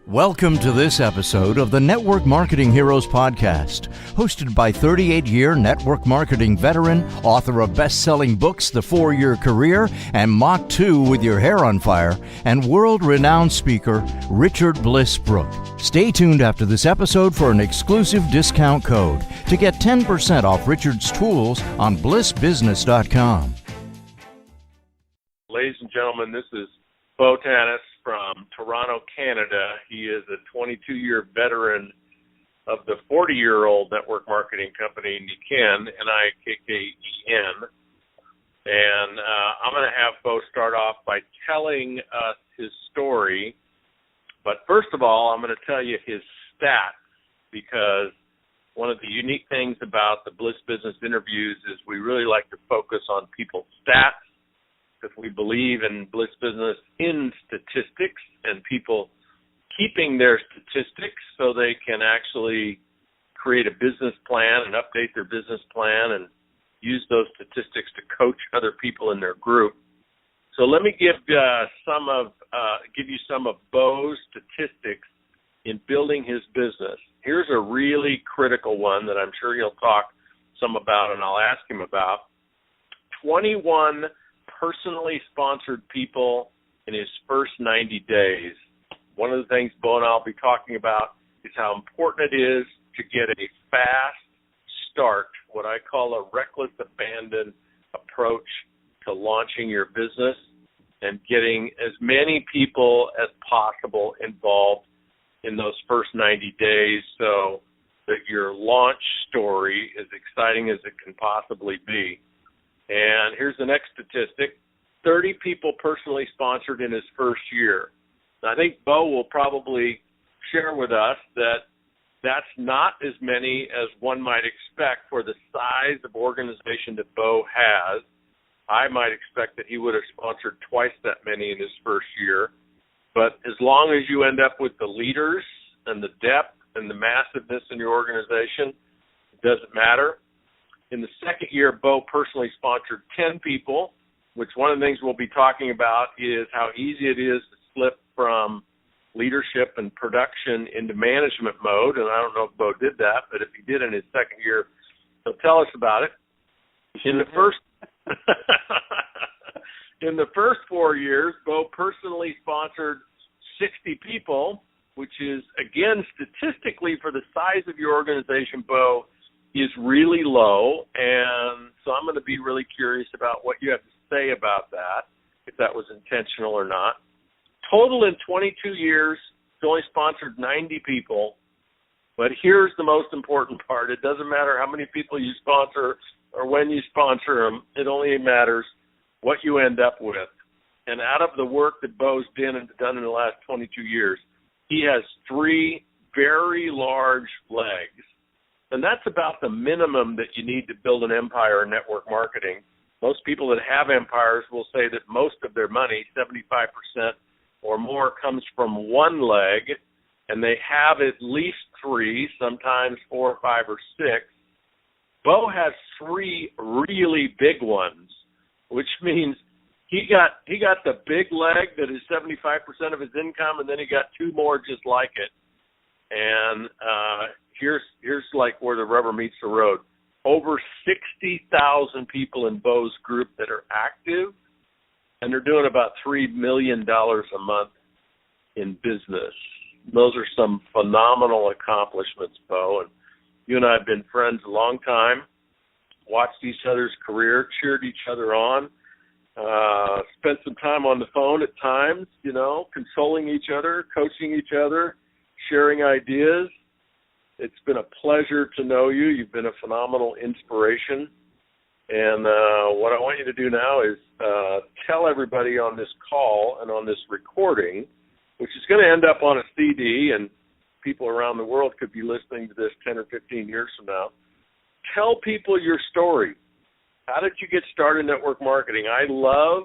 Welcome to this episode of the Network Marketing Heroes podcast, hosted by 38-year network marketing veteran, author of best-selling books, The 4-Year Career, and Mach 2 with Your Hair on Fire, and world-renowned speaker, Richard Bliss Brooke. Stay tuned after this episode for an exclusive discount code to get 10% off Richard's tools on blissbusiness.com. Ladies and gentlemen, this is Bo Tanas from Toronto, Canada. He is a 22-year veteran of the 40-year-old network marketing company, Nikken, N-I-K-K-E-N. And I'm going to have Bo start off by telling us his story. But first of all, I'm going to tell you his stats, because one of the unique things about the Bliss Business interviews is we really like to focus on people's stats, because we believe in Bliss Business in statistics and people keeping their statistics so they can actually create a business plan and update their business plan and use those statistics to coach other people in their group. So let me give you some of Bo's statistics in building his business. Here's a really critical one that I'm sure he'll talk some about and I'll ask him about. 21 personally sponsored people in his first 90 days. One of the things Bo and I will be talking about is how important it is to get a fast start, what I call a reckless abandon approach to launching your business and getting as many people as possible involved in those first 90 days so that your launch story is exciting as it can possibly be. And here's the next statistic, 30 people personally sponsored in his first year. I think Bo will probably share with us that that's not as many as one might expect for the size of organization that Bo has. I might expect that he would have sponsored twice that many in his first year. But as long as you end up with the leaders and the depth and the massiveness in your organization, it doesn't matter. In the second year, Bo personally sponsored 10 people, which one of the things we'll be talking about is how easy it is to slip from leadership and production into management mode. And I don't know if Bo did that, but if he did in his second year, he'll tell us about it. In the first 4 years, Bo personally sponsored 60 people, which is, again, statistically for the size of your organization, Bo, is really low, and so I'm going to be really curious about what you have to say about that, if that was intentional or not. Total in 22 years, he only sponsored 90 people, but here's the most important part. It doesn't matter how many people you sponsor or when you sponsor them. It only matters what you end up with. And out of the work that Bo's done in the last 22 years, he has 3 very large legs. And that's about the minimum that you need to build an empire in network marketing. Most people that have empires will say that most of their money, 75% or more, comes from one leg, and they have at least 3, sometimes 4, 5, or 6. Bo has 3 really big ones, which means he got the big leg that is 75% of his income, and then he got 2 more just like it. And here's like where the rubber meets the road. Over 60,000 people in Bo's group that are active, and they're doing about $3 million a month in business. Those are some phenomenal accomplishments, Bo. And you and I have been friends a long time, watched each other's career, cheered each other on, spent some time on the phone at times, consoling each other, coaching each other, sharing ideas. It's been a pleasure to know you. You've been a phenomenal inspiration. And what I want you to do now is tell everybody on this call and on this recording, which is going to end up on a CD, and people around the world could be listening to this 10 or 15 years from now. Tell people your story. How did you get started in network marketing? I love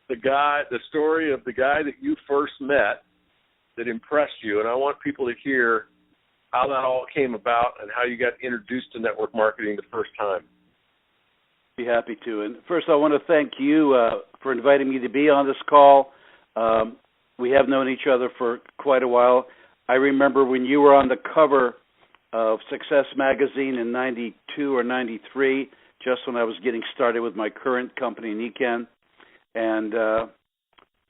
the story of the guy that you first met that impressed you, and I want people to hear how that all came about and how you got introduced to network marketing the first time. Be happy to. And first, I want to thank you for inviting me to be on this call. We have known each other for quite a while. I remember when you were on the cover of Success Magazine in 92 or 93, just when I was getting started with my current company, Nikken. And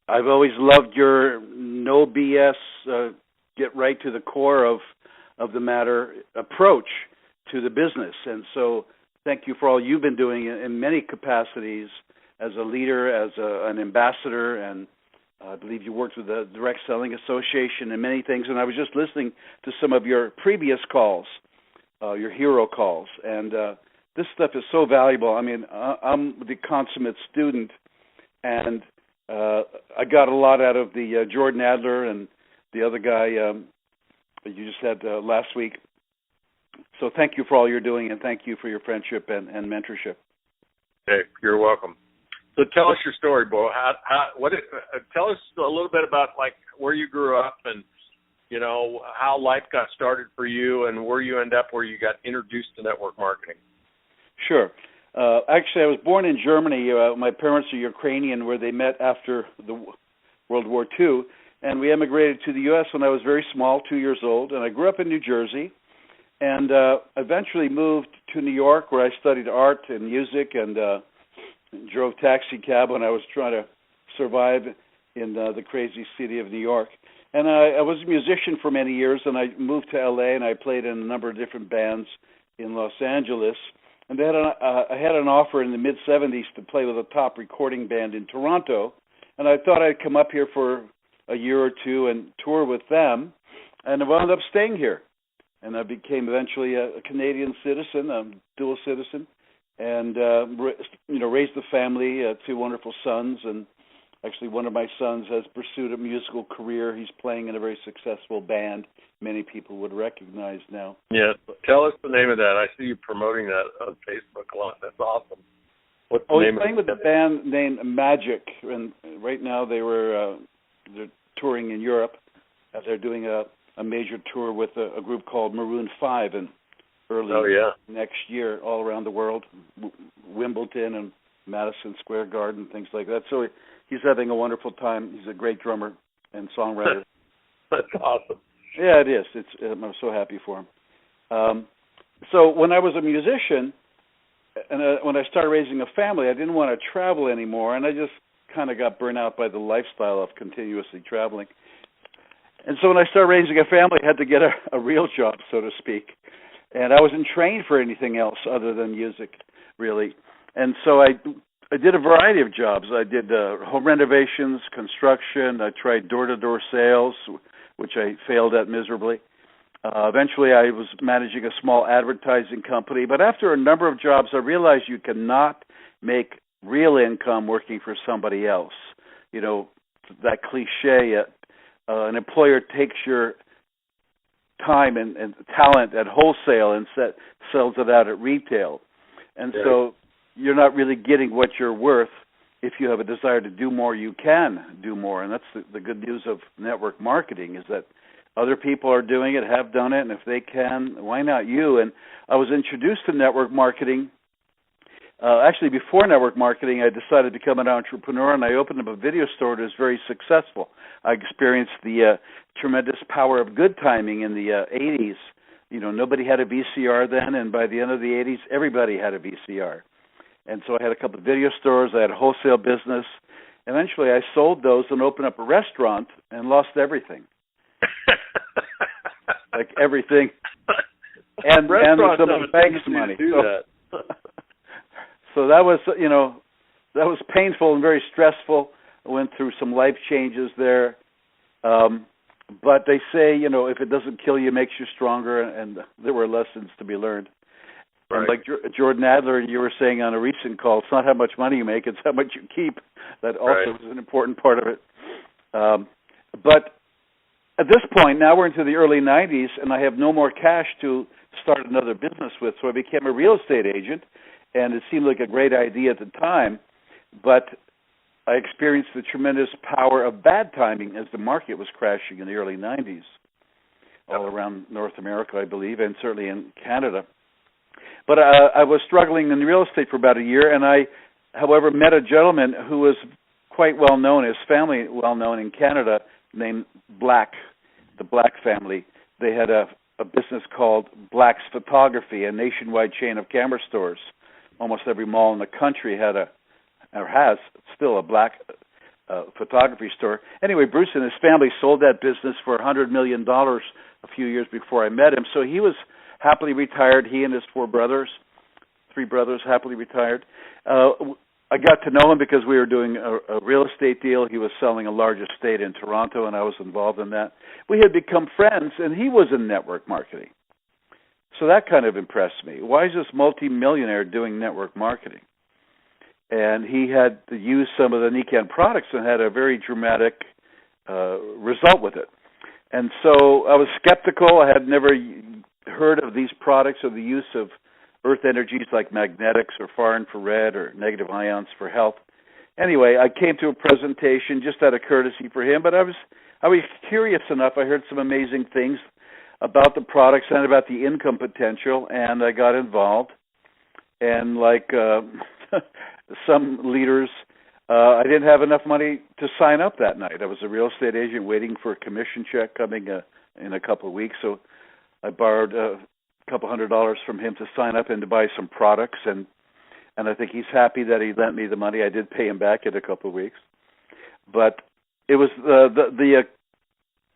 I've always loved your no BS, get right to the core of the matter approach to the business. And so thank you for all you've been doing in many capacities as a leader, as an ambassador, and I believe you worked with the Direct Selling Association and many things. And I was just listening to some of your previous calls, your hero calls. And this stuff is so valuable. I mean, I'm the consummate student, and I got a lot out of the Jordan Adler and the other guy you just had last week. So thank you for all you're doing, and thank you for your friendship and mentorship. Hey, you're welcome. So tell us your story, Bo. Tell us a little bit about like where you grew up and how life got started for you and where you end up, where you got introduced to network marketing. Sure. Actually, I was born in Germany. My parents are Ukrainian, where they met after the World War II, and we emigrated to the U.S. when I was very small, 2 years old, and I grew up in New Jersey, and eventually moved to New York, where I studied art and music and drove taxi cab when I was trying to survive in the crazy city of New York. And I was a musician for many years, and I moved to L.A., and I played in a number of different bands in Los Angeles. And I had an offer in the mid-'70s to play with a top recording band in Toronto, and I thought I'd come up here for a year or two and tour with them, and I wound up staying here. And I became eventually a Canadian citizen, a dual citizen, and raised a family, 2 wonderful sons, and actually one of my sons has pursued a musical career. He's playing in a very successful band many people would recognize now. Yeah, tell us the name of that. I see you promoting that on Facebook a lot. That's awesome. What's the name he's playing with a band named Magic, and right now they're touring in Europe. They're doing a major tour with a group called Maroon 5 in early next year all around the world, Wimbledon and Madison Square Garden, things like that. So he's having a wonderful time. He's a great drummer and songwriter. That's awesome. Yeah, it is. I'm so happy for him. So when I was a musician, and when I started raising a family, I didn't want to travel anymore, and I just kind of got burnt out by the lifestyle of continuously traveling. And so when I started raising a family, I had to get a real job, so to speak. And I wasn't trained for anything else other than music, really. And so I did a variety of jobs. I did home renovations, construction. I tried door-to-door sales, which I failed at miserably. Eventually, I was managing a small advertising company. But after a number of jobs, I realized you cannot make real income working for somebody else. You know, that cliche, an employer takes your time and talent at wholesale and sells it out at retail. And so you're not really getting what you're worth. If you have a desire to do more, you can do more. And that's the good news of network marketing, is that other people are doing it, have done it, and if they can, why not you? And I was introduced to network marketing. Actually, before network marketing, I decided to become an entrepreneur, and I opened up a video store that was very successful. I experienced the tremendous power of good timing in the 80s. You know, nobody had a VCR then, and by the end of the 80s, everybody had a VCR. And so I had a couple of video stores. I had a wholesale business. Eventually, I sold those and opened up a restaurant and lost everything. Like everything. And some of the bank's money. So that was, that was painful and very stressful. I went through some life changes there. But they say, if it doesn't kill you, it makes you stronger, and there were lessons to be learned. Right. And like Jordan Adler, you were saying on a recent call, it's not how much money you make, it's how much you keep. That also is an important part of it. But at this point, now we're into the early 90s, and I have no more cash to start another business with, so I became a real estate agent, and it seemed like a great idea at the time, but I experienced the tremendous power of bad timing as the market was crashing in the early 90s, all around North America, I believe, and certainly in Canada. But I was struggling in real estate for about a year, and I, however, met a gentleman who was quite well known, his family well known in Canada, named Black. the Black family, they had a business called Black's Photography, a nationwide chain of camera stores. Almost every mall in the country had has still a Black photography store. Anyway, Bruce and his family sold that business for $100 million a few years before I met him. So he was happily retired. He and his three brothers, happily retired. I got to know him because we were doing a real estate deal. He was selling a large estate in Toronto, and I was involved in that. We had become friends, and he was in network marketing. So that kind of impressed me. Why is this multimillionaire doing network marketing? And he had to use some of the Nikken products and had a very dramatic result with it. And so I was skeptical. I had never heard of these products or the use of earth energies like magnetics or far infrared or negative ions for health. Anyway, I came to a presentation just out of courtesy for him, but I was curious enough. I heard some amazing things about the products and about the income potential, and I got involved. And like some leaders, I didn't have enough money to sign up that night. I was a real estate agent waiting for a commission check coming in a couple of weeks, so I borrowed a couple $100 from him to sign up and to buy some products, and I think he's happy that he lent me the money. I did pay him back in a couple of weeks, but it was the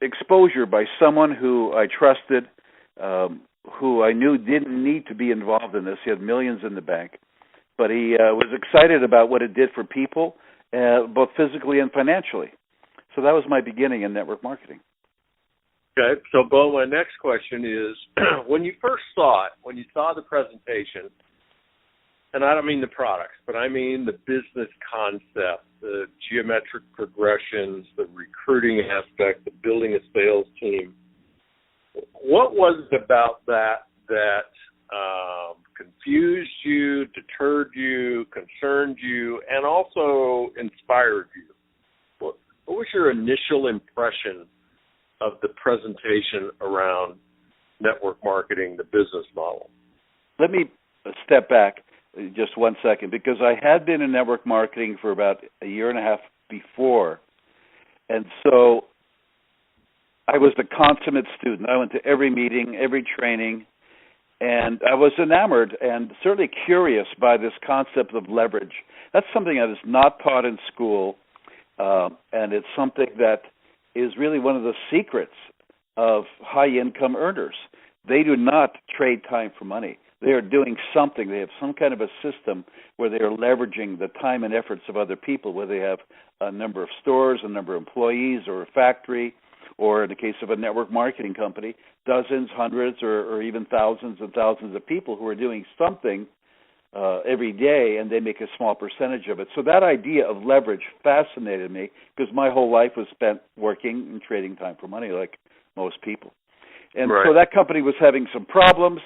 exposure by someone who I trusted, who I knew didn't need to be involved in this. He had millions in the bank, but he was excited about what it did for people, both physically and financially. So that was my beginning in network marketing. Okay, so Bo, my next question is, when you first saw it, when you saw the presentation, and I don't mean the products, but I mean the business concept, the geometric progressions, the recruiting aspect, the building a sales team, what was it about that confused you, deterred you, concerned you, and also inspired you? What was your initial impression of the presentation around network marketing, the business model? Let me step back just 1 second, because I had been in network marketing for about a year and a half before, and so I was a consummate student. I went to every meeting, every training, and I was enamored and certainly curious by this concept of leverage. That's something that is not taught in school, and it's something that is really one of the secrets of high-income earners. They do not trade time for money. They are doing something. They have some kind of a system where they are leveraging the time and efforts of other people, whether they have a number of stores, a number of employees, or a factory, or in the case of a network marketing company, dozens, hundreds, or even thousands and thousands of people who are doing something every day, and they make a small percentage of it. So that idea of leverage fascinated me, because my whole life was spent working and trading time for money like most people. And right. So that company was having some problems,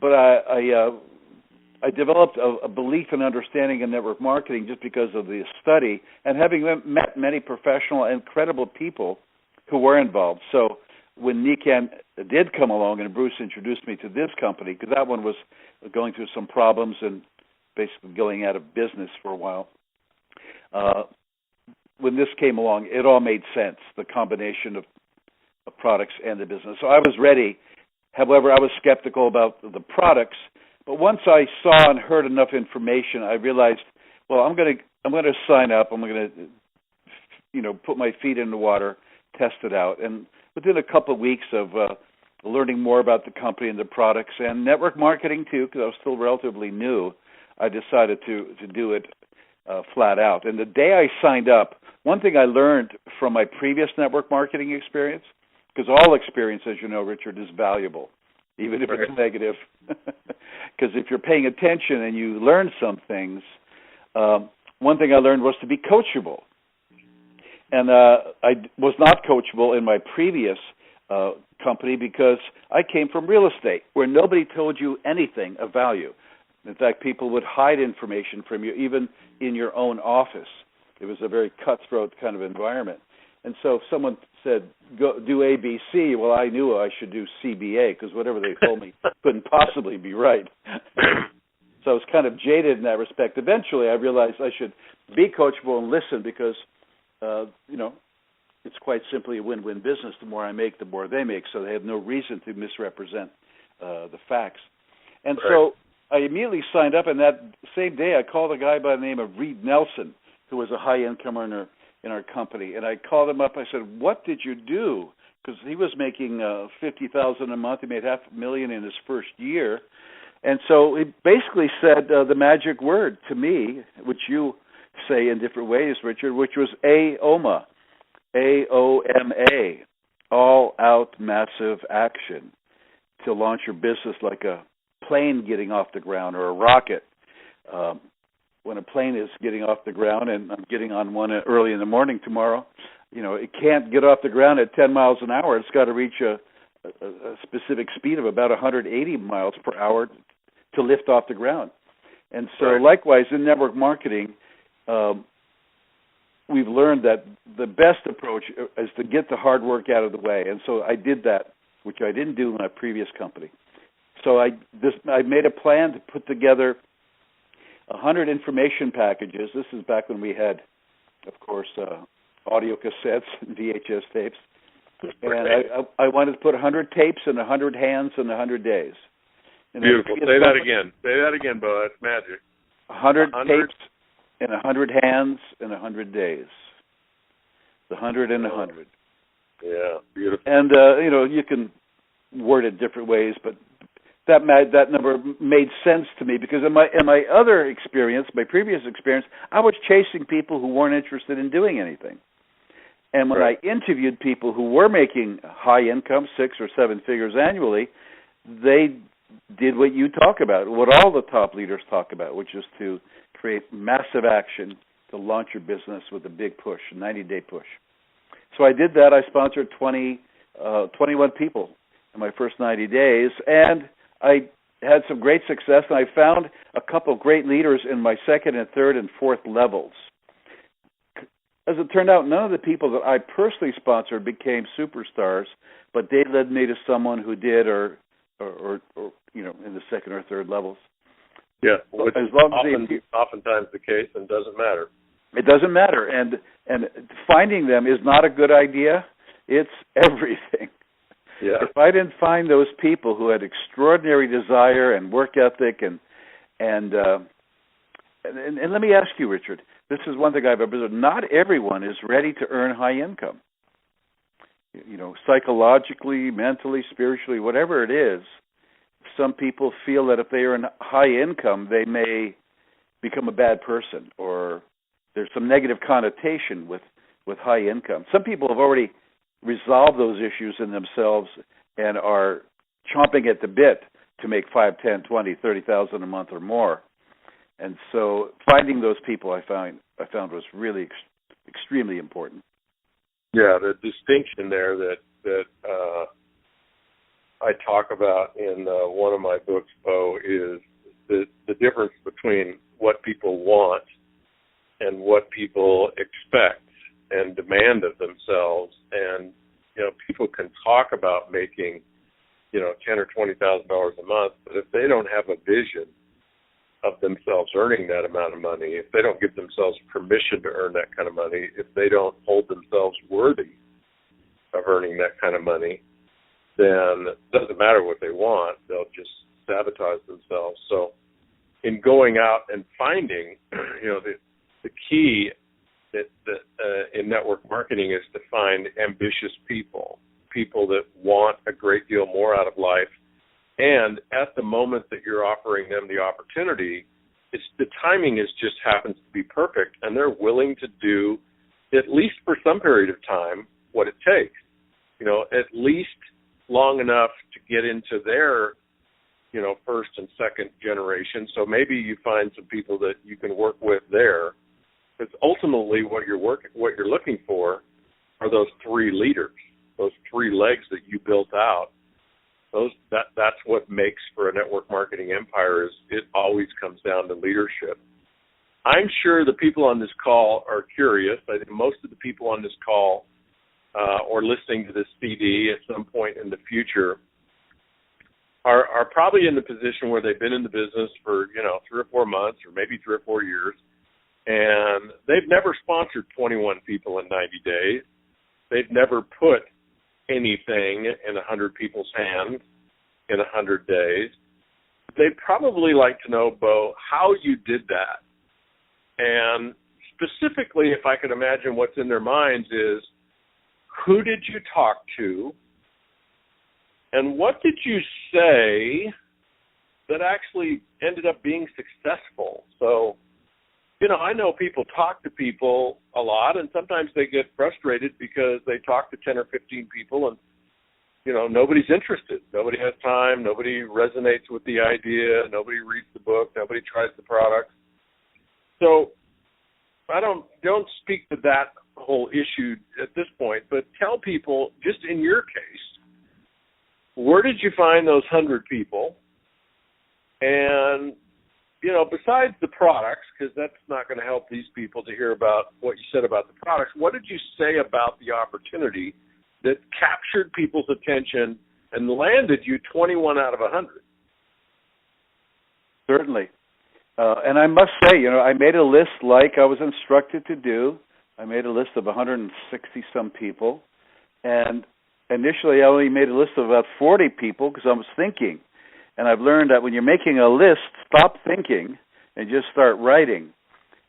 but I developed a belief and understanding in network marketing just because of the study and having met many professional and credible people who were involved. So when Nikken did come along and Bruce introduced me to this company, because that one was going through some problems and basically going out of business for a while, when this came along, it all made sense, the combination of products and the business. So I was ready. However, I was skeptical about the products. But once I saw and heard enough information, I realized, well, I'm going to sign up. I'm going to, put my feet in the water, test it out. And within a couple of weeks of learning more about the company and the products and network marketing too, because I was still relatively new, I decided to do it flat out. And the day I signed up, one thing I learned from my previous network marketing experience, because all experience, as you know, Richard, is valuable, even if it's negative. Because if you're paying attention and you learn some things, one thing I learned was to be coachable. And I was not coachable in my previous company because I came from real estate, where nobody told you anything of value. In fact, people would hide information from you, even in your own office. It was a very cutthroat kind of environment. And so if someone said, go do ABC, well, I knew I should do CBA, because whatever they told me couldn't possibly be right. So I was kind of jaded in that respect. Eventually, I realized I should be coachable and listen, because, it's quite simply a win-win business. The more I make, the more they make, so they have no reason to misrepresent the facts. And so I immediately signed up, and that same day I called a guy by the name of Reed Nelson, who was a high-income earner in our company. And I called him up. I said, "What did you do?" Because he was making $50,000 a month. He made $500,000 in his first year. And so he basically said the magic word to me, which you say in different ways, Richard, which was AOMA, AOMA, all-out massive action, to launch your business like a plane getting off the ground or a rocket. When a plane is getting off the ground, and I'm getting on one early in the morning tomorrow, it can't get off the ground at 10 miles an hour. It's got to reach a specific speed of about 180 miles per hour to lift off the ground. And so likewise, in network marketing, we've learned that the best approach is to get the hard work out of the way. And so I did that, which I didn't do in my previous company. So I made a plan to put together 100 information packages. This is back when we had, of course, audio cassettes and VHS tapes. And I wanted to put 100 tapes in 100 hands in 100 days. And beautiful. Say that again. Say that again, Bo. That's magic. 100 tapes in 100 hands in 100 days. The 100 and 100. Yeah, beautiful. And, you can word it different ways, but that number made sense to me because in my other experience, my previous experience, I was chasing people who weren't interested in doing anything. And when I interviewed people who were making high income, 6 or 7 figures annually, they did what you talk about, what all the top leaders talk about, which is to create massive action to launch your business with a big push, a 90-day push. So I did that. I sponsored 21 people in my first 90 days, and I had some great success, and I found a couple great leaders in my second and third and fourth levels. As it turned out, none of the people that I personally sponsored became superstars, but they led me to someone who did, or in the second or third levels. Yeah, which as long is oftentimes the case, and doesn't matter. It doesn't matter, and finding them is not a good idea. It's everything. Yeah. If I didn't find those people who had extraordinary desire and work ethic, and let me ask you, Richard, this is one thing I've observed. Not everyone is ready to earn high income. Psychologically, mentally, spiritually, whatever it is, some people feel that if they earn high income, they may become a bad person, or there's some negative connotation with high income. Some people have already resolved those issues in themselves and are chomping at the bit to make 5, 10, 20, 30,000 a month or more. And so finding those people I found was really extremely important. Yeah, the distinction there that I talk about in one of my books, Bo, is the difference between what people want and what people expect and demand of themselves. And people can talk about making $10,000 or $20,000 a month, but if they don't have a vision of themselves earning that amount of money, if they don't give themselves permission to earn that kind of money, if they don't hold themselves worthy of earning that kind of money, then it doesn't matter what they want. They'll just sabotage themselves. So in going out and finding, the key that in network marketing is to find ambitious people that want a great deal more out of life. And at the moment that you're offering them the opportunity, the timing just happens to be perfect, and they're willing to do, at least for some period of time, what it takes. At least long enough to get into their, first and second generation. So maybe you find some people that you can work with there. Because ultimately, what you're looking for are those 3 leaders, those 3 legs that you built out. That's what makes for a network marketing empire. Is it always comes down to leadership. I'm sure the people on this call are curious. I think most of the people on this call or listening to this CD at some point in the future are probably in the position where they've been in the business for 3 or 4 months, or maybe 3 or 4 years, and they've never sponsored 21 people in 90 days. they've never put anything in 100 people's hands in 100 days. They'd probably like to know, Bo, how you did that. And specifically, if I could imagine what's in their minds is, who did you talk to, and what did you say that actually ended up being successful? So, I know people talk to people a lot, and sometimes they get frustrated because they talk to 10 or 15 people, and, nobody's interested. Nobody has time. Nobody resonates with the idea. Nobody reads the book. Nobody tries the product. So I don't speak to that whole issue at this point, but tell people, just in your case, where did you find those 100 people? And, besides the products, because that's not going to help these people to hear about what you said about the products, what did you say about the opportunity that captured people's attention and landed you 21 out of 100? Certainly. And I must say, I made a list like I was instructed to do. I made a list of 160-some people. And initially I only made a list of about 40 people because I was thinking. And I've learned that when you're making a list, stop thinking and just start writing.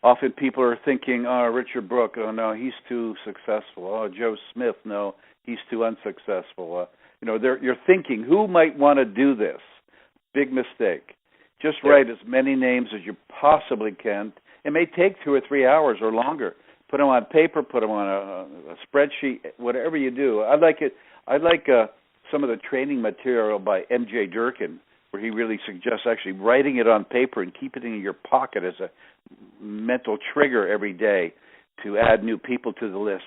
Often people are thinking, oh, Richard Brooke, oh, no, he's too successful. Oh, Joe Smith, no, he's too unsuccessful. You're thinking, who might want to do this? Big mistake. Just write as many names as you possibly can. It may take 2 or 3 hours or longer. Put them on paper, put them on a spreadsheet, whatever you do. I like some of the training material by M.J. Durkin, where he really suggests actually writing it on paper and keep it in your pocket as a mental trigger every day to add new people to the list.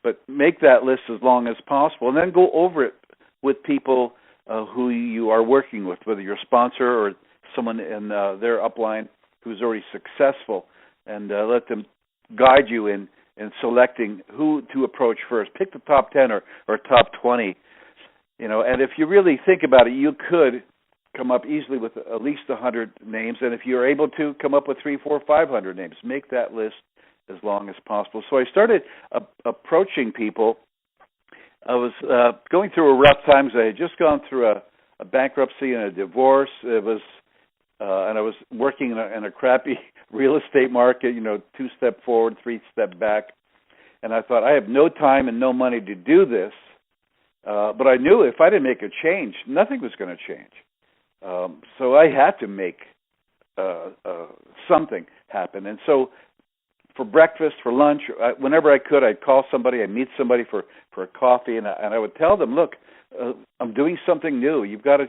But make that list as long as possible, and then go over it with people who you are working with, whether you're a sponsor or someone in their upline who's already successful, and let them guide you in selecting who to approach first. Pick the top 10 or top 20, and if you really think about it, you could come up easily with at least 100 names, and if you're able to, come up with 300, 400, 500 names. Make that list as long as possible. So I started approaching people. I was going through a rough times. I had just gone through a bankruptcy and a divorce. It was, and I was working in a crappy real estate market, 2 step forward, 3 step back. And I thought, I have no time and no money to do this. But I knew if I didn't make a change, nothing was going to change. So I had to make something happen. And so for breakfast, for lunch, whenever I could, I'd call somebody, I'd meet somebody for a coffee, and I would tell them, look, I'm doing something new. You've got to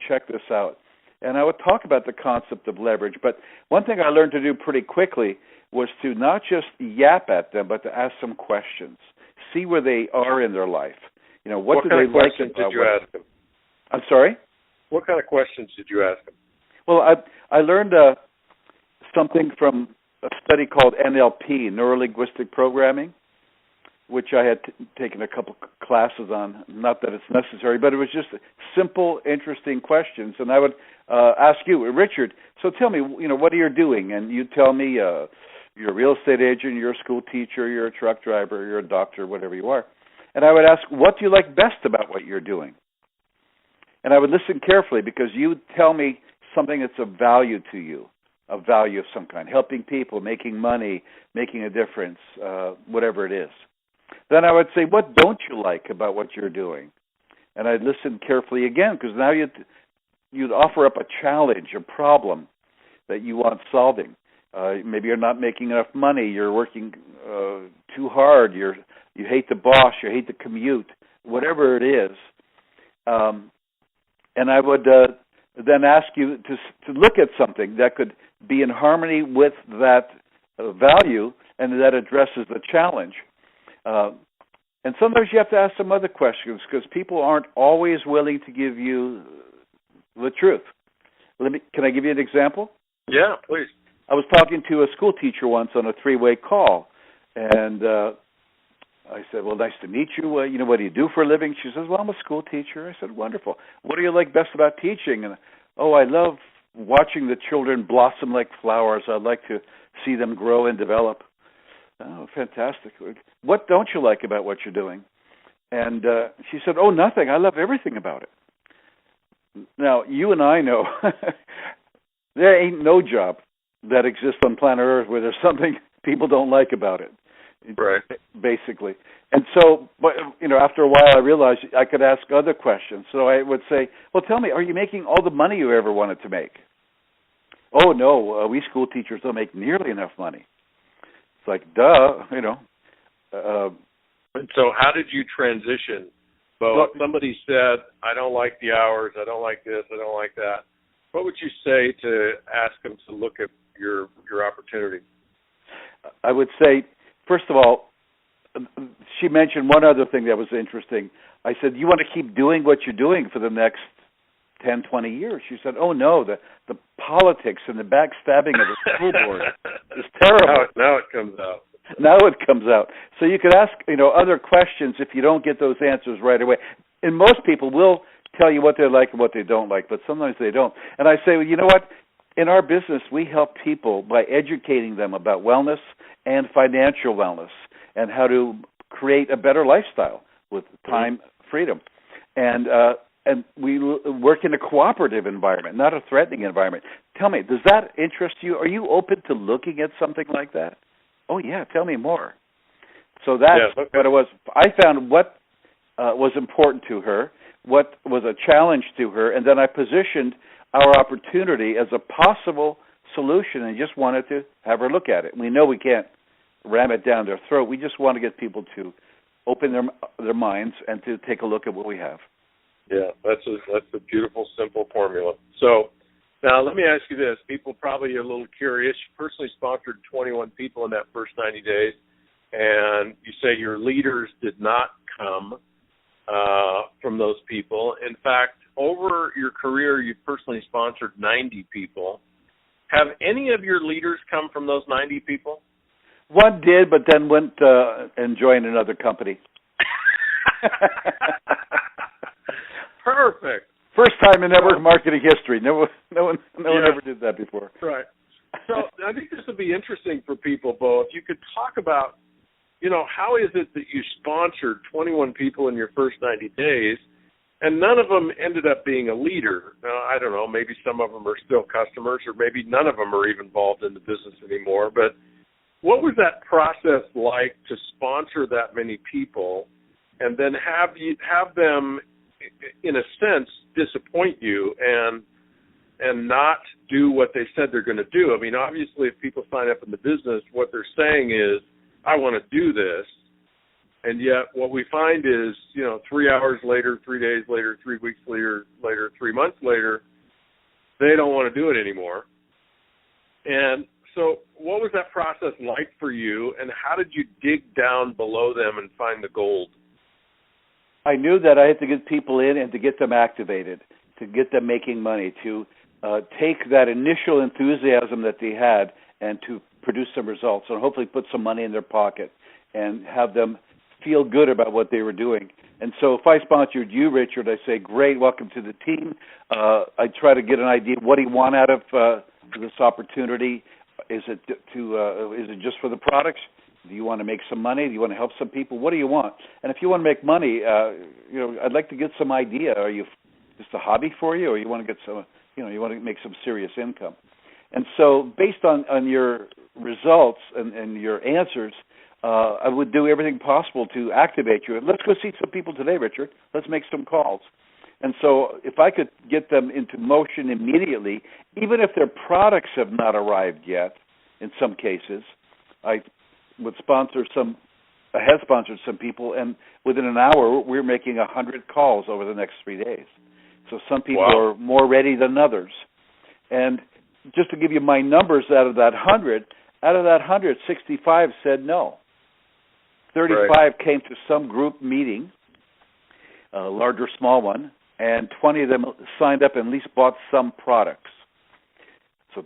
check this out. And I would talk about the concept of leverage. But one thing I learned to do pretty quickly was to not just yap at them, but to ask some questions. See where they are in their life. What do they like? What kind of questions did you ask them? I'm sorry? What kind of questions did you ask them? Well, I learned something from a study called NLP, Neuro-Linguistic Programming, which I had taken a couple classes on. Not that it's necessary, but it was just simple, interesting questions. And I would ask you, Richard, so tell me, what are you doing? And you tell me you're a real estate agent, you're a school teacher, you're a truck driver, you're a doctor, whatever you are. And I would ask, what do you like best about what you're doing? And I would listen carefully because you tell me something that's of value to you, a value of some kind, helping people, making money, making a difference, whatever it is. Then I would say, what don't you like about what you're doing? And I'd listen carefully again because now you'd offer up a challenge, a problem that you want solving. Maybe you're not making enough money, you're working too hard, you hate the boss, you hate the commute, whatever it is. And I would then ask you to look at something that could be in harmony with that value and that addresses the challenge. And sometimes you have to ask some other questions because people aren't always willing to give you the truth. Can I give you an example? Yeah, please. I was talking to a school teacher once on a 3-way call, and I said, well, nice to meet you. What do you do for a living? She says, well, I'm a school teacher. I said, wonderful. What do you like best about teaching? And, I love watching the children blossom like flowers. I'd like to see them grow and develop. Oh, fantastic. What don't you like about what you're doing? And she said, "Oh, nothing. I love everything about it." Now, you and I know there ain't no job that exists on planet Earth where there's something people don't like about it. Right. Basically. And so, but after a while I realized I could ask other questions. So I would say, "Well, tell me, are you making all the money you ever wanted to make?" "Oh, no, we school teachers don't make nearly enough money." It's like, duh, And so how did you transition? Well, somebody said, "I don't like the hours, I don't like this, I don't like that." What would you say to ask them to look at your opportunity? I would say, first of all, she mentioned one other thing that was interesting. I said, "You want to keep doing what you're doing for the next 10, 20 years?" She said, "Oh, no, the politics and the backstabbing of the school board is terrible." Now it comes out. Now it comes out. So you could ask, other questions if you don't get those answers right away. And most people will tell you what they like and what they don't like, but sometimes they don't. And I say, well, you know what? In our business, we help people by educating them about wellness and financial wellness and how to create a better lifestyle with time freedom. And we work in a cooperative environment, not a threatening environment. Tell me, does that interest you? Are you open to looking at something like that? "Oh, yeah, tell me more." So that's what it was. I found what was important to her, what was a challenge to her, and then I positioned our opportunity as a possible solution and just wanted to have her look at it. We know we can't ram it down their throat. We just want to get people to open their minds and to take a look at what we have. Yeah, that's a beautiful, simple formula. So now let me ask you this. People probably are a little curious. You personally sponsored 21 people in that first 90 days, and you say your leaders did not come from those people. In fact, over your career, you personally sponsored 90 people. Have any of your leaders come from those 90 people? One did, but then went and joined another company. Perfect. First time in network marketing history. No one ever did that before. Right. So I think this would be interesting for people, Bo. If you could talk about, how is it that you sponsored 21 people in your first 90 days, and none of them ended up being a leader? Now, I don't know, maybe some of them are still customers, or maybe none of them are even involved in the business anymore. But what was that process like to sponsor that many people, and then have them, in a sense, disappoint you and not do what they said they're going to do? I mean, obviously, if people sign up in the business, what they're saying is, "I want to do this," and yet what we find is, 3 hours later, 3 days later, 3 weeks later, 3 months later, they don't want to do it anymore. And so what was that process like for you, and how did you dig down below them and find the gold? I knew that I had to get people in and to get them activated, to get them making money, to take that initial enthusiasm that they had and to produce some results and hopefully put some money in their pocket and have them feel good about what they were doing. And so if I sponsored you, Richard, I say, "Great, welcome to the team." I try to get an idea, what do you want out of this opportunity? Is it just for the products? Do you want to make some money? Do you want to help some people? What do you want? And if you want to make money, I'd like to get some idea. Are you just a hobby for you, or you want to get some, you want to make some serious income? And so based on your results and your answers, I would do everything possible to activate you. Let's go see some people today, Richard. Let's make some calls. And so if I could get them into motion immediately, even if their products have not arrived yet, in some cases, I would I have sponsored some people, and within an hour, we're making 100 calls over the next 3 days. So some people are more ready than others. And just to give you my numbers out of that 100, 65 said no. 35 came to some group meeting, a large or small one, and 20 of them signed up and at least bought some products. So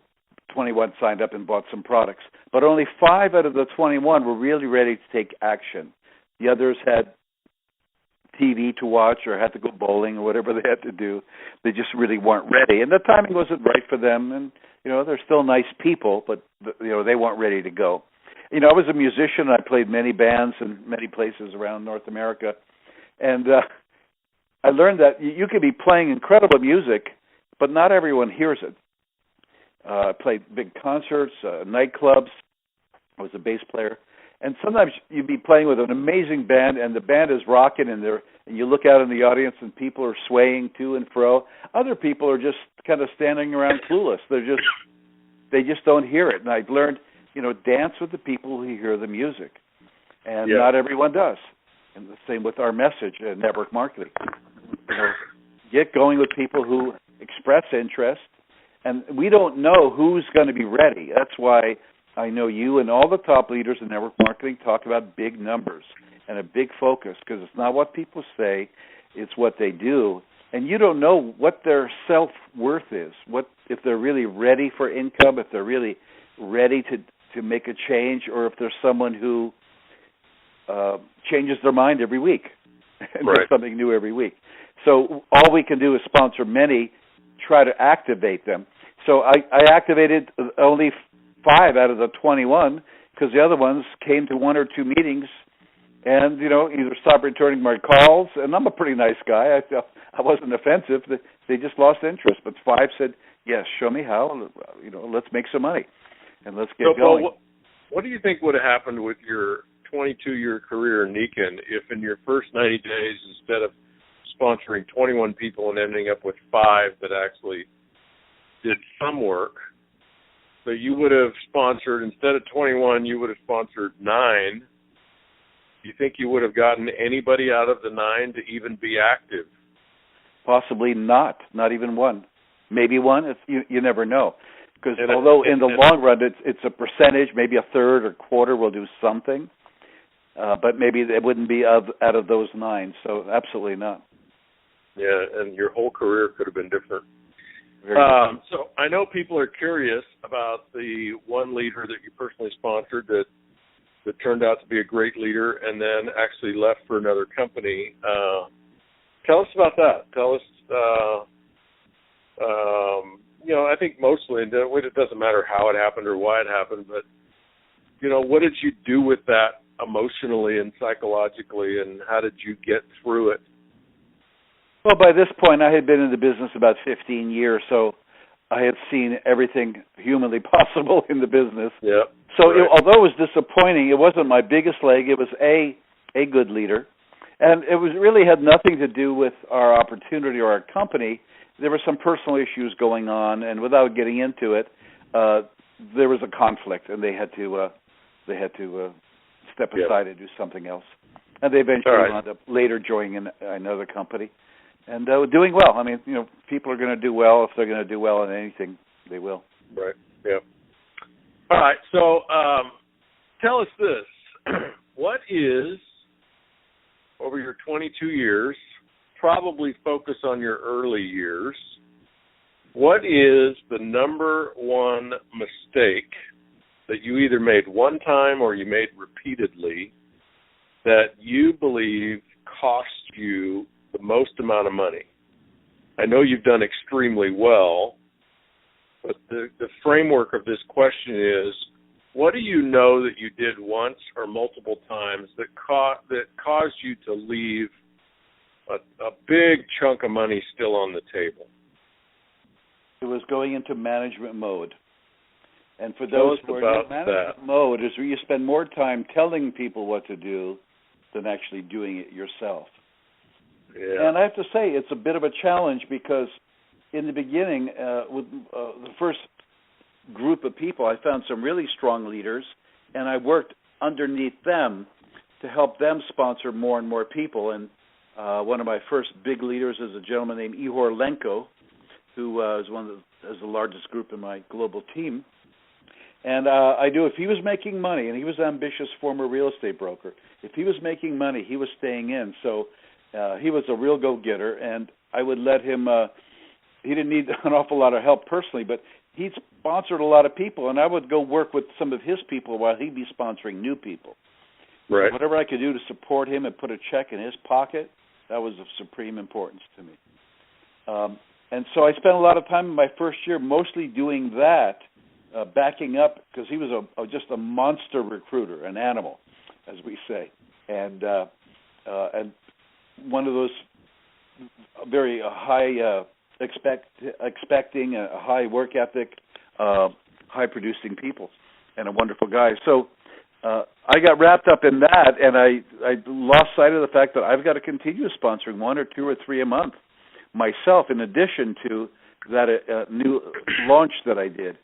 21 signed up and bought some products. But only 5 out of the 21 were really ready to take action. The others had TV to watch or had to go bowling or whatever they had to do. They just really weren't ready. And the timing wasn't right for them. And, they're still nice people, but, they weren't ready to go. I was a musician. I played many bands in many places around North America. And I learned that you could be playing incredible music, but not everyone hears it. I played big concerts, nightclubs. I was a bass player. And sometimes you'd be playing with an amazing band, and the band is rocking, and you look out in the audience, and people are swaying to and fro. Other people are just kind of standing around clueless. They just don't hear it. And I've learned, dance with the people who hear the music, and not everyone does. And the same with our message in network marketing. Get going with people who express interest, and we don't know who's going to be ready. That's why I know you and all the top leaders in network marketing talk about big numbers and a big focus, because it's not what people say, it's what they do. And you don't know what their self-worth is, if they're really ready for income, if they're really ready to make a change, or if there's someone who changes their mind every week and does something new every week. So all we can do is sponsor many, try to activate them. So I activated only 5 out of the 21, because the other ones came to 1 or 2 meetings and, either stopped returning my calls. And I'm a pretty nice guy. I wasn't offensive. They just lost interest. But 5 said, yes, show me how. Let's make some money and let's get going. Paul, what do you think would have happened with your 22-year career in Nikken if in your first 90 days, instead of sponsoring 21 people and ending up with 5 that actually did some work, so you would have sponsored, instead of 21, you would have sponsored 9. Do you think you would have gotten anybody out of the 9 to even be active? Possibly not even one. Maybe one. You never know. Because although in the long run it's a percentage, maybe a third or quarter will do something, but maybe it wouldn't be out of those 9. So absolutely not. Yeah, and your whole career could have been different. So I know people are curious about the one leader that you personally sponsored that turned out to be a great leader and then actually left for another company. Tell us about that. Tell us, I think mostly, it doesn't matter how it happened or why it happened, but, what did you do with that emotionally and psychologically, and how did you get through it? Well, by this point, I had been in the business about 15 years, so I had seen everything humanly possible in the business. Yeah. So although it was disappointing, it wasn't my biggest leg. It was a good leader, and it really had nothing to do with our opportunity or our company. There were some personal issues going on, and without getting into it, there was a conflict, and they had to step aside and do something else. And they eventually wound up later joining another company. And doing well. I mean, people are going to do well. If they're going to do well in anything, they will. Right, yeah. All right, so tell us this. What is, over your 22 years, probably focus on your early years, what is the number one mistake that you either made one time or you made repeatedly that you believe cost you the most amount of money? I know you've done extremely well, but the framework of this question is, what do you know that you did once or multiple times that caused you to leave a big chunk of money still on the table? It was going into management mode. And for those who are in management mode, is where you spend more time telling people what to do than actually doing it yourself. Yeah. And I have to say, it's a bit of a challenge because in the beginning, with the first group of people, I found some really strong leaders, and I worked underneath them to help them sponsor more and more people. And one of my first big leaders is a gentleman named Ihor Lenko, who is is the largest group in my global team. And if he was making money, and he was an ambitious former real estate broker, if he was making money, he was staying in. So he was a real go-getter, and I would let him, he didn't need an awful lot of help personally, but he sponsored a lot of people, and I would go work with some of his people while he'd be sponsoring new people. Right. So whatever I could do to support him and put a check in his pocket, that was of supreme importance to me. And so I spent a lot of time in my first year mostly doing that, backing up, because he was just a monster recruiter, an animal, as we say. And one of those very high expecting, a high work ethic, high producing people, and a wonderful guy. So I got wrapped up in that, and I lost sight of the fact that I've got to continue sponsoring 1 or 2 or 3 a month myself, in addition to that new launch that I did.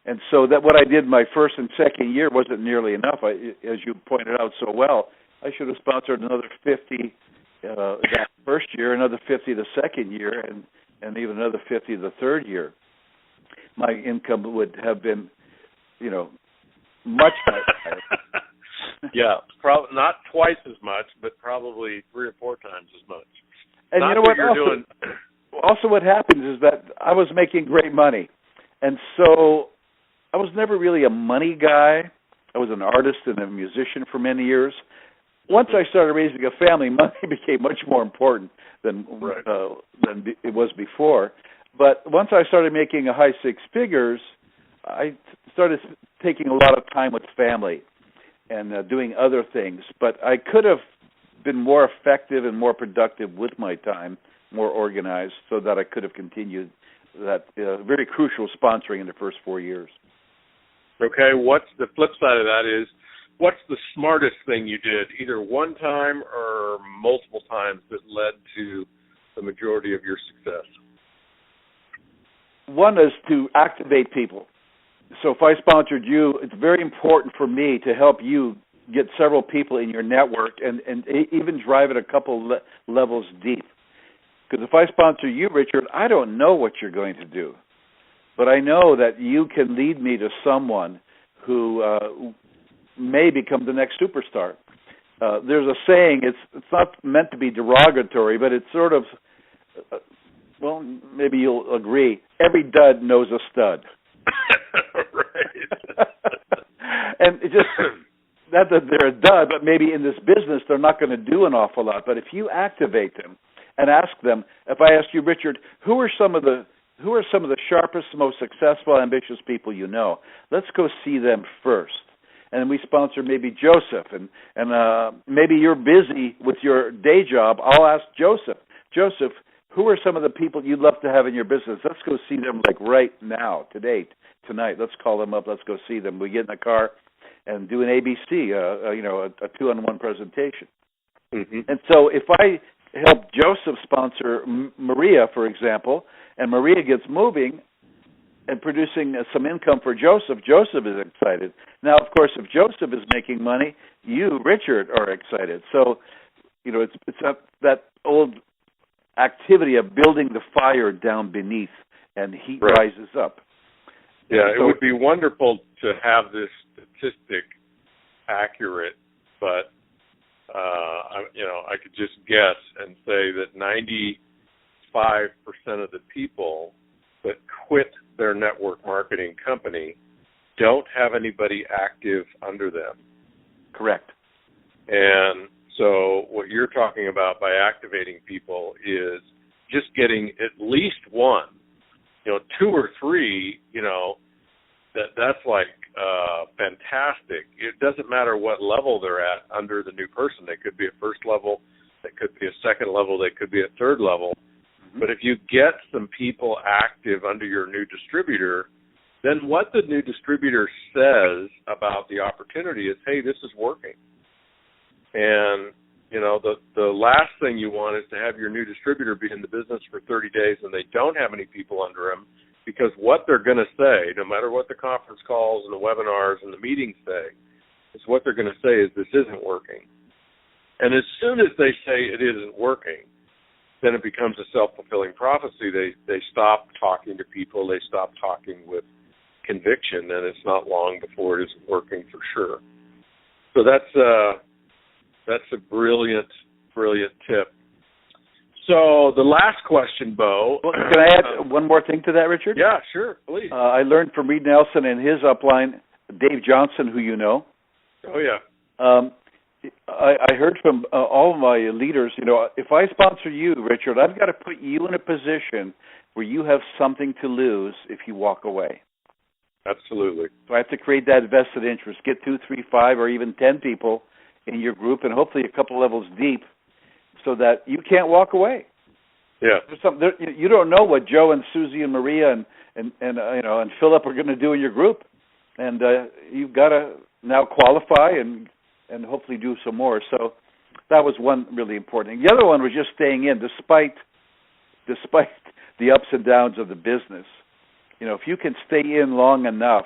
And so that what I did my first and second year wasn't nearly enough. As you pointed out so well, I should have sponsored another 50 that first year, another 50 the second year, and even another 50 the third year. My income would have been, much higher. Yeah, probably not twice as much, but probably 3 or 4 times as much. And not you know what? Also, what happens is that I was making great money, and so I was never really a money guy. I was an artist and a musician for many years. Once I started raising a family, money became much more important than it was before. But once I started making a high 6 figures, I started taking a lot of time with family and doing other things. But I could have been more effective and more productive with my time, more organized, so that I could have continued that very crucial sponsoring in the first 4 years. Okay, what's the flip side of that is, what's the smartest thing you did, either one time or multiple times, that led to the majority of your success? One is to activate people. So if I sponsored you, it's very important for me to help you get several people in your network and even drive it a couple levels deep. Because if I sponsor you, Richard, I don't know what you're going to do. But I know that you can lead me to someone who may become the next superstar. There's a saying, it's not meant to be derogatory, but it's sort of, well, maybe you'll agree, every dud knows a stud. Right. And it just, not that they're a dud, but maybe in this business they're not going to do an awful lot. But if you activate them and ask them, if I ask you, Richard, who are some of the sharpest, most successful, ambitious people you know? Let's go see them first. And we sponsor maybe Joseph, and maybe you're busy with your day job. I'll ask Joseph, who are some of the people you'd love to have in your business? Let's go see them like right now, tonight. Let's call them up. Let's go see them. We get in the car and do an ABC, a 2-on-1 presentation. Mm-hmm. And so if I help Joseph sponsor Maria, for example, and Maria gets moving and producing some income for Joseph, Joseph is excited. Now, of course, if Joseph is making money, you, Richard, are excited. So, it's that old activity of building the fire down beneath, and heat rises up. Yeah, so it would be wonderful to have this statistic accurate, but I could just guess and say that 95% of the people that quit their network marketing company don't have anybody active under them. Correct. And so what you're talking about by activating people is just getting at least one, 2 or 3, that's like fantastic. It doesn't matter what level they're at under the new person. They could be at first level, they could be a second level, they could be at third level. Mm-hmm. But if you get some people active under your new distributor, then what the new distributor says about the opportunity is, hey, this is working. And, the last thing you want is to have your new distributor be in the business for 30 days and they don't have any people under them, because what they're going to say, no matter what the conference calls and the webinars and the meetings say, is what they're going to say is this isn't working. And as soon as they say it isn't working, then it becomes a self-fulfilling prophecy. They stop talking to people. They stop talking with conviction, and it's not long before it isn't working for sure. So that's a brilliant tip. So the last question, Bo. Well, can I add one more thing to that, Richard? Yeah, sure, please. I learned from Reed Nelson and his upline, Dave Johnson, who you know. Oh, yeah. I heard from all of my leaders, if I sponsor you, Richard, I've got to put you in a position where you have something to lose if you walk away. Absolutely. So I have to create that vested interest, get 2, 3, 5, or even 10 people in your group, and hopefully a couple levels deep, so that you can't walk away. Yeah. You don't know what Joe and Susie and Maria and Philip are going to do in your group, and you've got to now qualify and hopefully do some more. So that was one really important. The other one was just staying in, despite the ups and downs of the business. If you can stay in long enough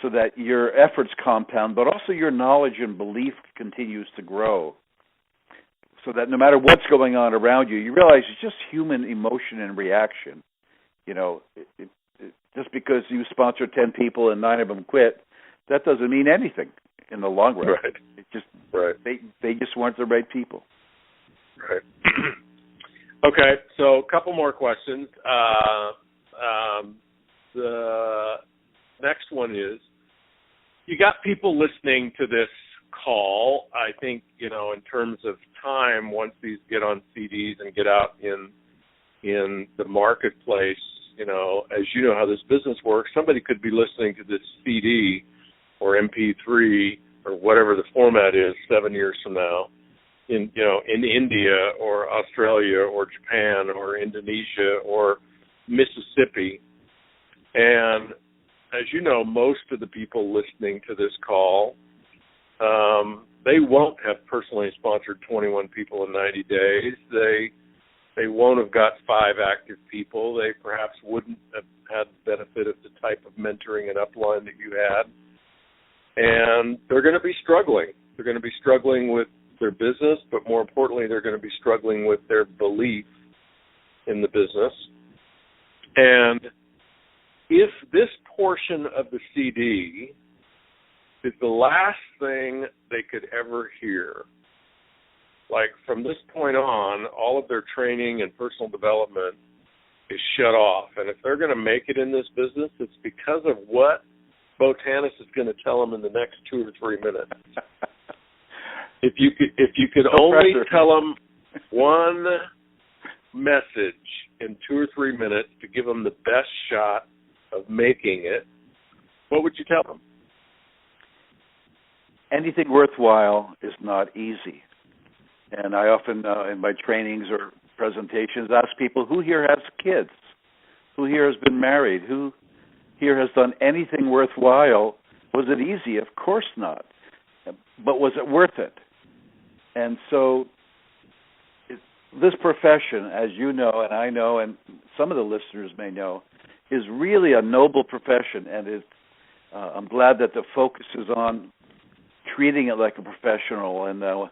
so that your efforts compound, but also your knowledge and belief continues to grow, so that no matter what's going on around you, you realize it's just human emotion and reaction. Just because you sponsor 10 people and 9 of them quit, that doesn't mean anything in the long run. Right. It just they just weren't the right people. Right. Okay, so a couple more questions. The next one is, you got people listening to this call. I think, in terms of time, once these get on CDs and get out in the marketplace, as you know how this business works, somebody could be listening to this CD or MP3 or whatever the format is 7 years from now in India or Australia or Japan or Indonesia or Mississippi. And as you know, most of the people listening to this call, they won't have personally sponsored 21 people in 90 days. They won't have got 5 active people. They perhaps wouldn't have had the benefit of the type of mentoring and upline that you had. And they're going to be struggling. They're going to be struggling with their business, but more importantly, they're going to be struggling with their belief in the business. And if this portion of the CD is the last thing they could ever hear, like from this point on, all of their training and personal development is shut off. And if they're going to make it in this business, it's because of what Bo Tanas is going to tell them in the next 2 or 3 minutes. If you could only tell them one message in 2 or 3 minutes to give them the best shot of making it, what would you tell them? Anything worthwhile is not easy. And I often, in my trainings or presentations, ask people, who here has kids? Who here has been married? Who here has done anything worthwhile? Was it easy? Of course not. But was it worth it? And so this profession, as you know and I know and some of the listeners may know, is really a noble profession. And I'm glad that the focus is on treating it like a professional. And the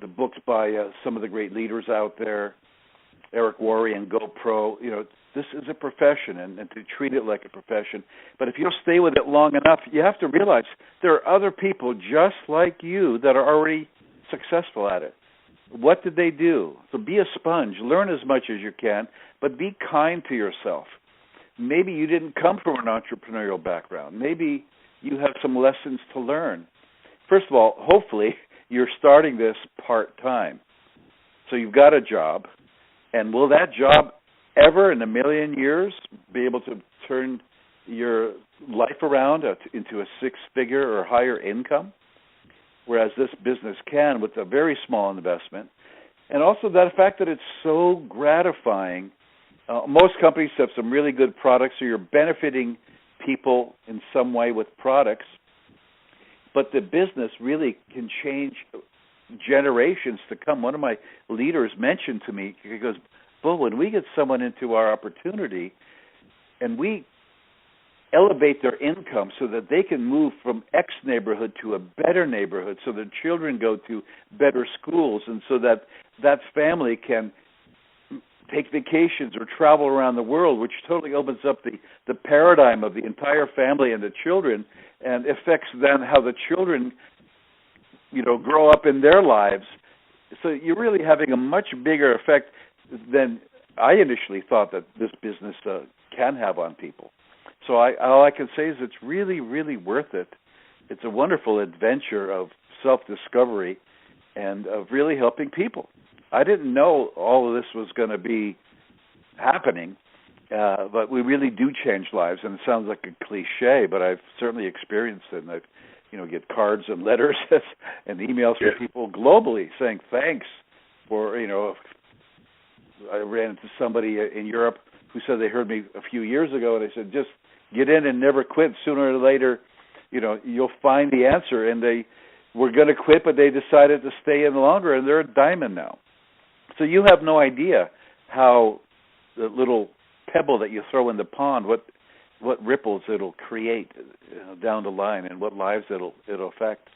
books by some of the great leaders out there, Eric Worre and GoPro, this is a profession, and to treat it like a profession. But if you don't stay with it long enough, you have to realize there are other people just like you that are already successful at it. What did they do? So be a sponge. Learn as much as you can, but be kind to yourself. Maybe you didn't come from an entrepreneurial background. Maybe you have some lessons to learn. First of all, hopefully you're starting this part-time. So you've got a job, and will that job ever in a million years be able to turn your life around into a 6-figure or higher income? Whereas this business can with a very small investment. And also the fact that it's so gratifying. Most companies have some really good products, so you're benefiting people in some way with products. But the business really can change generations to come. One of my leaders mentioned to me, he goes, Bo, when we get someone into our opportunity and we elevate their income so that they can move from X neighborhood to a better neighborhood, so their children go to better schools, and so that that family can take vacations or travel around the world, which totally opens up the paradigm of the entire family and the children, and affects then how the children, grow up in their lives. So you're really having a much bigger effect than I initially thought that this business can have on people. So all I can say is it's really, really worth it. It's a wonderful adventure of self-discovery and of really helping people. I didn't know all of this was going to be happening, but we really do change lives. And it sounds like a cliche, but I've certainly experienced it, and I've get cards and letters and emails from people globally saying thanks for, I ran into somebody in Europe who said they heard me a few years ago, and I said, just get in and never quit. Sooner or later, you'll find the answer. And they were going to quit, but they decided to stay in longer, and they're a diamond now. So you have no idea how the little pebble that you throw in the pond, what ripples it'll create down the line, and what lives it'll affect.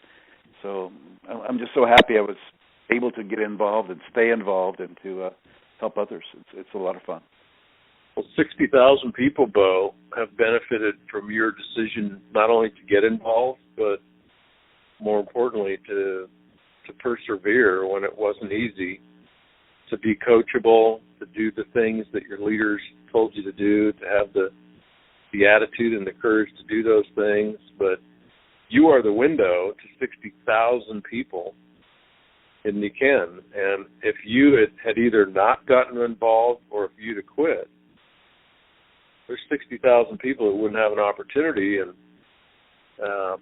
So I'm just so happy I was able to get involved and stay involved and to help others. It's a lot of fun. Well, 60,000 people, Bo, have benefited from your decision not only to get involved, but more importantly to persevere when it wasn't easy, to be coachable, to do the things that your leaders told you to do, to have the attitude and the courage to do those things. But you are the window to 60,000 people in Nikken. And if you had either not gotten involved or if you'd have quit, there's 60,000 people who wouldn't have an opportunity. And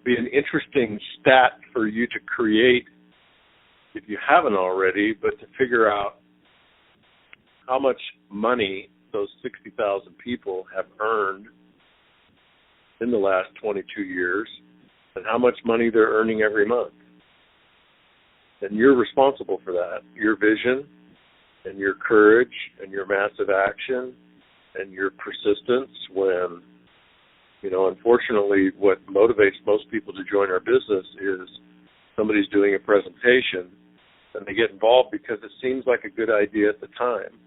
be an interesting stat for you to create, if you haven't already, but to figure out how much money those 60,000 people have earned in the last 22 years and how much money they're earning every month. And you're responsible for that. Your vision and your courage and your massive action and your persistence when, unfortunately, what motivates most people to join our business is somebody's doing a presentation and they get involved because it seems like a good idea at the time.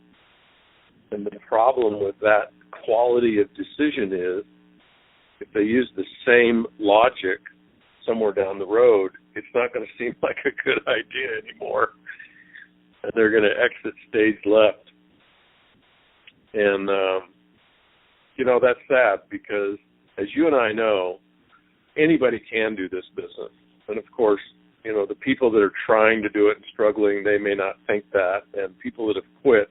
And the problem with that quality of decision is if they use the same logic somewhere down the road, it's not going to seem like a good idea anymore. And they're going to exit stage left. And, that's sad because, as you and I know, anybody can do this business. And, of course, the people that are trying to do it and struggling, they may not think that. And people that have quit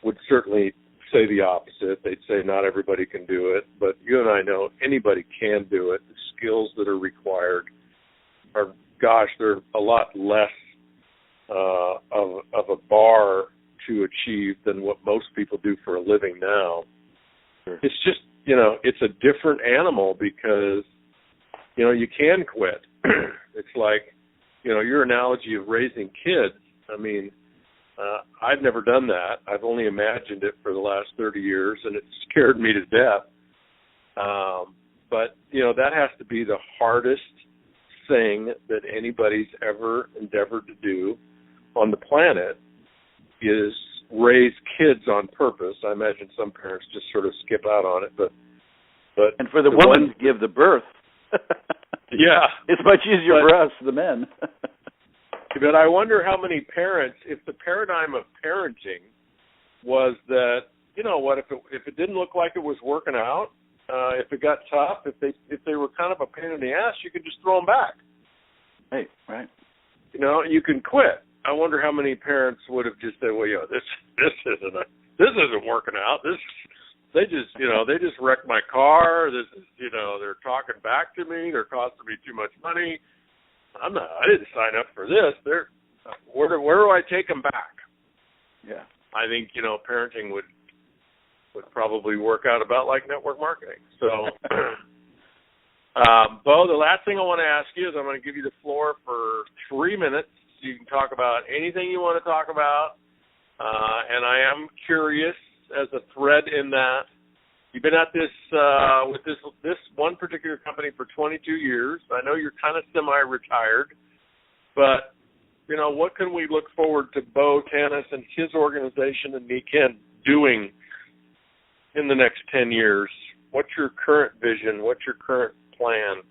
would certainly say the opposite. They'd say not everybody can do it. But you and I know anybody can do it. The skills that are required are, they're a lot less of a bar to achieve than what most people do for a living now. Sure. It's just, it's a different animal because, you can quit. It's like, your analogy of raising kids. I mean, I've never done that. I've only imagined it for the last 30 years, and it scared me to death. But, that has to be the hardest thing that anybody's ever endeavored to do on the planet is raise kids on purpose. I imagine some parents just sort of skip out on it, but and for the woman to give the birth, yeah, it's much easier for us, the men. But I wonder how many parents, if the paradigm of parenting was that, if it didn't look like it was working out, if it got tough, if they were kind of a pain in the ass, you could just throw them back. Right. You can quit. I wonder how many parents would have just said, "Well, this isn't working out. They just wrecked my car. This is, they're talking back to me. They're costing me too much money. I didn't sign up for this. Where do I take them back?" Yeah. I think, parenting would probably work out about like network marketing. So, Bo, the last thing I want to ask you is I'm going to give you the floor for 3 minutes. You can talk about anything you want to talk about. And I am curious, as a thread in that, you've been at this with this one particular company for 22 years. I know you're kind of semi-retired, but what can we look forward to Bo Tanas and his organization and Nikken doing in the next 10 years? What's your current vision? What's your current plan?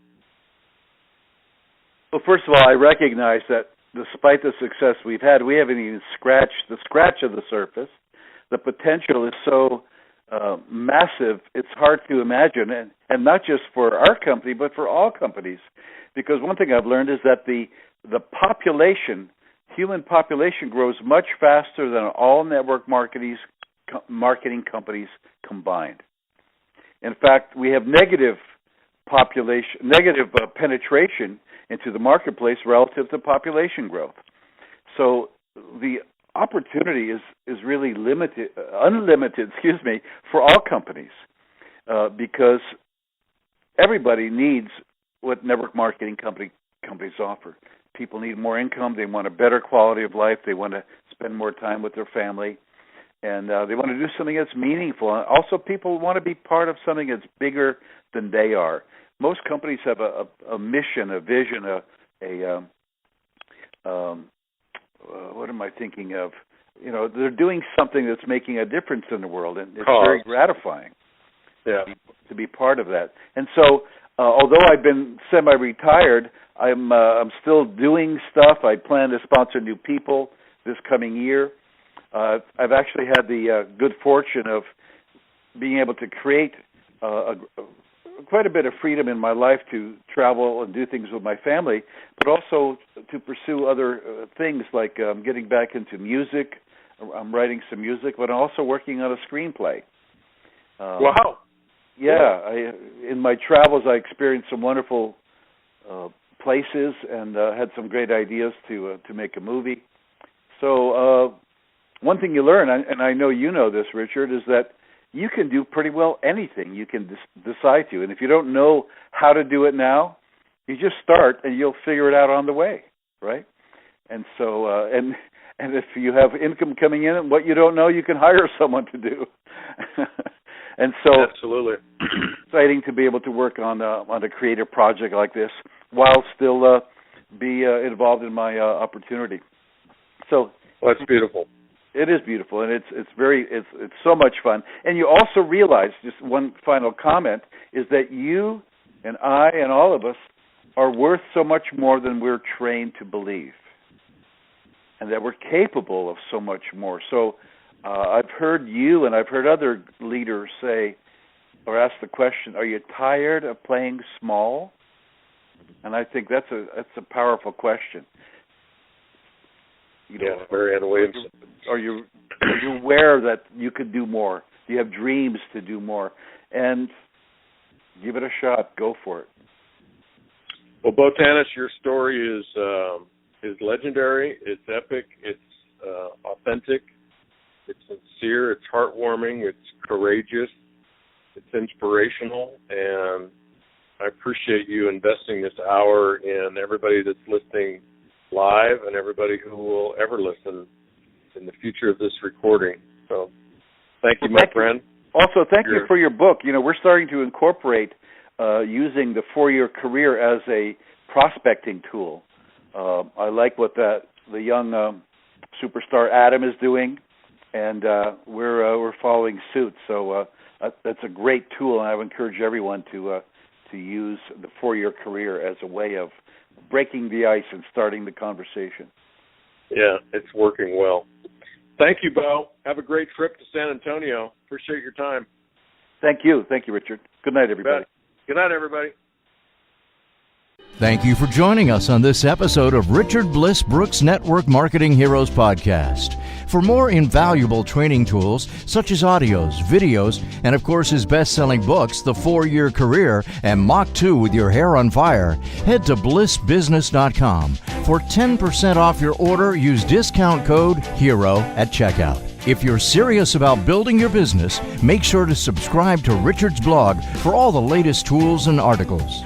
Well, first of all, I recognize that despite the success we've had, we haven't even scratched the scratch of the surface. The potential is so massive, it's hard to imagine, and not just for our company, but for all companies. Because one thing I've learned is that the human population grows much faster than all network marketing companies combined. In fact, we have negative penetration into the marketplace relative to population growth. So the opportunity is really unlimited, for all companies, because everybody needs what network marketing companies offer. People need more income. They want a better quality of life. They want to spend more time with their family, and they want to do something that's meaningful. And also, people want to be part of something that's bigger than they are. Most companies have a mission, a vision, what am I thinking of? They're doing something that's making a difference in the world, and it's very gratifying to be part of that. And so, although I've been semi-retired, I'm still doing stuff. I plan to sponsor new people this coming year. I've actually had the good fortune of being able to create quite a bit of freedom in my life to travel and do things with my family, but also to pursue other things like getting back into music. I'm writing some music, but I'm also working on a screenplay. Wow. Yeah. In my travels, I experienced some wonderful places and had some great ideas to make a movie. So one thing you learn, and I know you know this, Richard, is that you can do pretty well anything you can decide to. And if you don't know how to do it now, you just start and you'll figure it out on the way, right? And so, and if you have income coming in and what you don't know, you can hire someone to do. And so, absolutely exciting to be able to work on a creative project like this while still be involved in my opportunity. So, well, that's beautiful. It is beautiful, and it's so much fun. And you also realize, just one final comment, is that you and I and all of us are worth so much more than we're trained to believe, and that we're capable of so much more. So I've heard you and I've heard other leaders say or ask the question, are you tired of playing small? And I think that's a powerful question. Marianne Williamson. Are you aware that you could do more? Do you have dreams to do more? And give it a shot. Go for it. Well, Bo Tanas, your story is legendary. It's epic. It's authentic. It's sincere. It's heartwarming. It's courageous. It's inspirational. And I appreciate you investing this hour in everybody that's listening live and everybody who will ever listen in the future of this recording. So thank you, my friend. Also, thank you for your book. We're starting to incorporate using the 4-year career as a prospecting tool. I like what the young superstar Adam is doing, and we're following suit. So that's a great tool, and I would encourage everyone to use the 4-year career as a way of breaking the ice and starting the conversation. Yeah, it's working well. Thank you, Bo. Have a great trip to San Antonio. Appreciate your time. Thank you. Thank you, Richard. Good night, everybody. Good night, everybody. Thank you for joining us on this episode of Richard Bliss Brooks Network Marketing Heroes Podcast. For more invaluable training tools, such as audios, videos, and of course his best-selling books, The 4-Year Career and Mach 2 with Your Hair on Fire, head to blissbusiness.com. For 10% off your order, use discount code HERO at checkout. If you're serious about building your business, make sure to subscribe to Richard's blog for all the latest tools and articles.